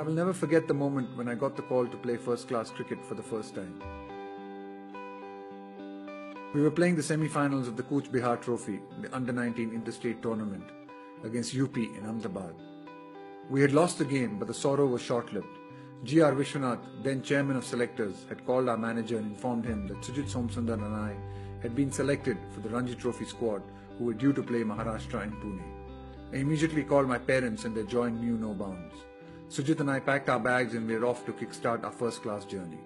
will never forget the moment when I got the call to play first-class cricket for the first time. We were playing the semi-finals of the Cooch Behar Trophy, the Under-19 Interstate Tournament, against UP in Ahmedabad. We had lost the game, but the sorrow was short-lived. G.R. Vishwanath, then chairman of selectors, had called our manager and informed him that Sujit Somsundar and I had been selected for the Ranji Trophy squad who were due to play Maharashtra in Pune. I immediately called my parents and their joy knew no bounds. Sujit and I packed our bags and we were off to kickstart our first-class journey.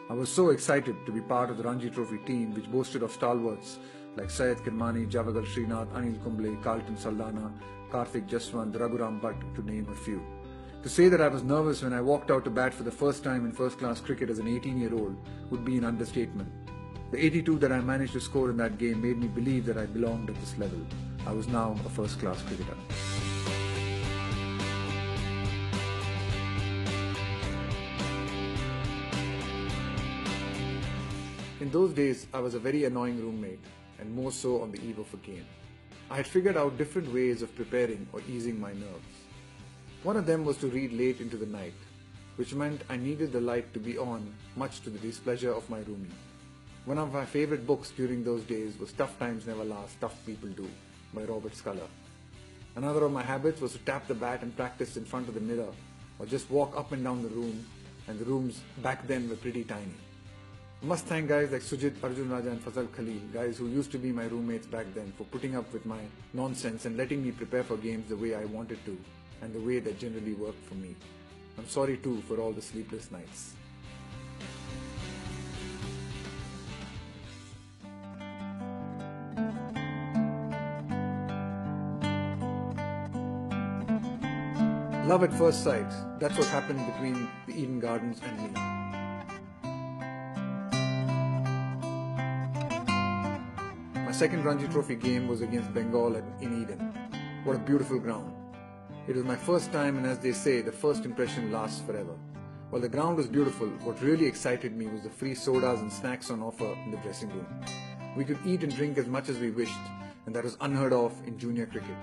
I was so excited to be part of the Ranji Trophy team, which boasted of stalwarts like Syed Kirmani, Javagal Srinath, Anil Kumble, Carlton Saldana, Karthik Jaswant, Raghuram Bhatt, to name a few. To say that I was nervous when I walked out to bat for the first time in first-class cricket as an 18-year-old would be an understatement. The 82 that I managed to score in that game made me believe that I belonged at this level. I was now a first-class cricketer. In those days, I was a very annoying roommate, and more so on the eve of a game. I had figured out different ways of preparing or easing my nerves. One of them was to read late into the night, which meant I needed the light to be on, much to the displeasure of my roomie. One of my favorite books during those days was Tough Times Never Last, Tough People Do by Robert Sculler. Another of my habits was to tap the bat and practice in front of the mirror, or just walk up and down the room, and the rooms back then were pretty tiny. I must thank guys like Sujit, Arjun Raja and Fazal Khalil, guys who used to be my roommates back then, for putting up with my nonsense and letting me prepare for games the way I wanted to and the way that generally worked for me. I'm sorry too for all the sleepless nights. Love at first sight, that's what happened between the Eden Gardens and me. My second Ranji Trophy game was against Bengal in Eden. What a beautiful ground. It was my first time, and as they say, the first impression lasts forever. While the ground was beautiful, what really excited me was the free sodas and snacks on offer in the dressing room. We could eat and drink as much as we wished, and that was unheard of in junior cricket.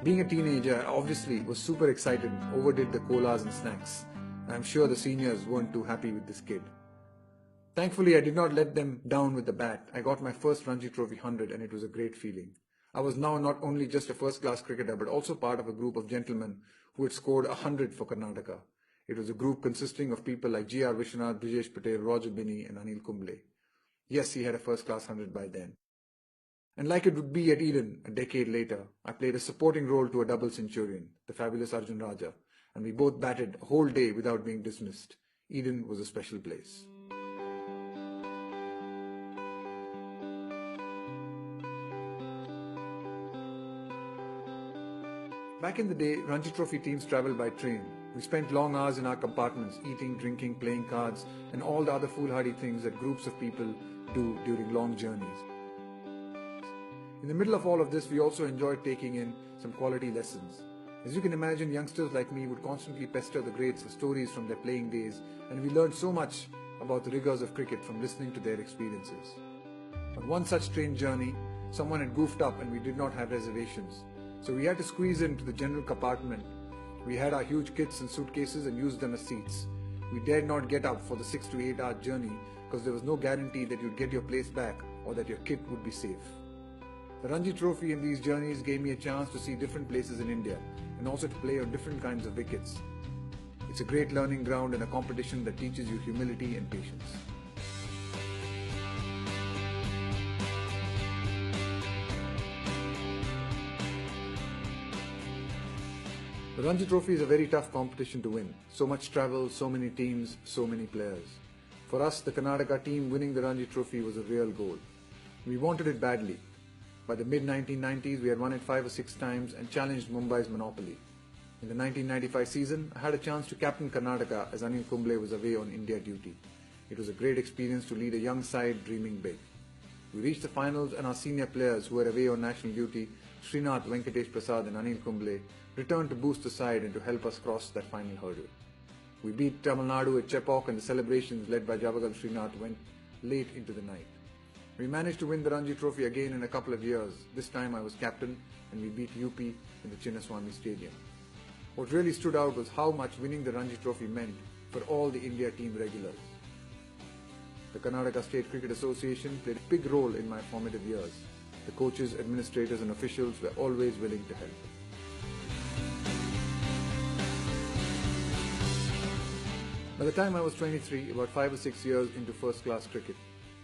Being a teenager, I obviously was super excited and overdid the colas and snacks. I'm sure the seniors weren't too happy with this kid. Thankfully, I did not let them down with the bat. I got my first Ranji Trophy 100 and it was a great feeling. I was now not only just a first-class cricketer but also part of a group of gentlemen who had scored 100 for Karnataka. It was a group consisting of people like G.R. Vishwanath, Brijesh Patel, Roger Binney and Anil Kumble. Yes, he had a first-class 100 by then. And like it would be at Eden a decade later, I played a supporting role to a double centurion, the fabulous Arjun Raja, and we both batted a whole day without being dismissed. Eden was a special place. Back in the day, Ranji Trophy teams travelled by train. We spent long hours in our compartments, eating, drinking, playing cards, and all the other foolhardy things that groups of people do during long journeys. In the middle of all of this, we also enjoyed taking in some quality lessons. As you can imagine, youngsters like me would constantly pester the greats for stories from their playing days, and we learned so much about the rigours of cricket from listening to their experiences. On one such train journey, someone had goofed up and we did not have reservations. So we had to squeeze into the general compartment. We had our huge kits and suitcases and used them as seats. We dared not get up for the 6 to 8 hour journey because there was no guarantee that you'd get your place back or that your kit would be safe. The Ranji Trophy in these journeys gave me a chance to see different places in India and also to play on different kinds of wickets. It's a great learning ground and a competition that teaches you humility and patience. The Ranji Trophy is a very tough competition to win. So much travel, so many teams, so many players. For us, the Karnataka team, winning the Ranji Trophy was a real goal. We wanted it badly. By the mid-1990s, we had won it 5 or 6 times and challenged Mumbai's monopoly. In the 1995 season, I had a chance to captain Karnataka as Anil Kumble was away on India duty. It was a great experience to lead a young side dreaming big. We reached the finals and our senior players who were away on national duty, Srinath, Venkatesh Prasad and Anil Kumble, returned to boost the side and to help us cross that final hurdle. We beat Tamil Nadu at Chepauk and the celebrations led by Javagal Srinath went late into the night. We managed to win the Ranji Trophy again in a couple of years. This time I was captain and we beat UP in the Chinnaswamy Stadium. What really stood out was how much winning the Ranji Trophy meant for all the India team regulars. The Karnataka State Cricket Association played a big role in my formative years. The coaches, administrators and officials were always willing to help. By the time I was 23, about 5 or 6 years into first-class cricket,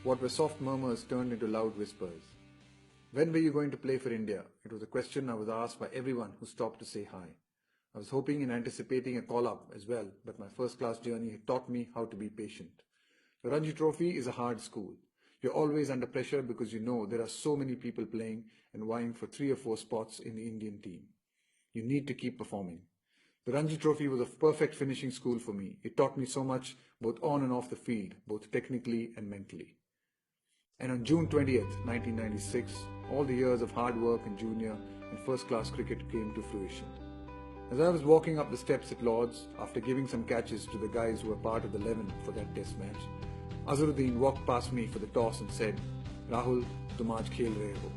what were soft murmurs turned into loud whispers. When were you going to play for India? It was a question I was asked by everyone who stopped to say hi. I was hoping and anticipating a call-up as well, but my first-class journey had taught me how to be patient. The Ranji Trophy is a hard school. You're always under pressure because you know there are so many people playing and vying for 3 or 4 spots in the Indian team. You need to keep performing. The Ranji Trophy was a perfect finishing school for me. It taught me so much, both on and off the field, both technically and mentally. And on June 20th, 1996, all the years of hard work in junior and first-class cricket came to fruition. As I was walking up the steps at Lord's, after giving some catches to the guys who were part of the 11 for that test match, Azharuddin walked past me for the toss and said, "Rahul, tum aaj khel rahe ho."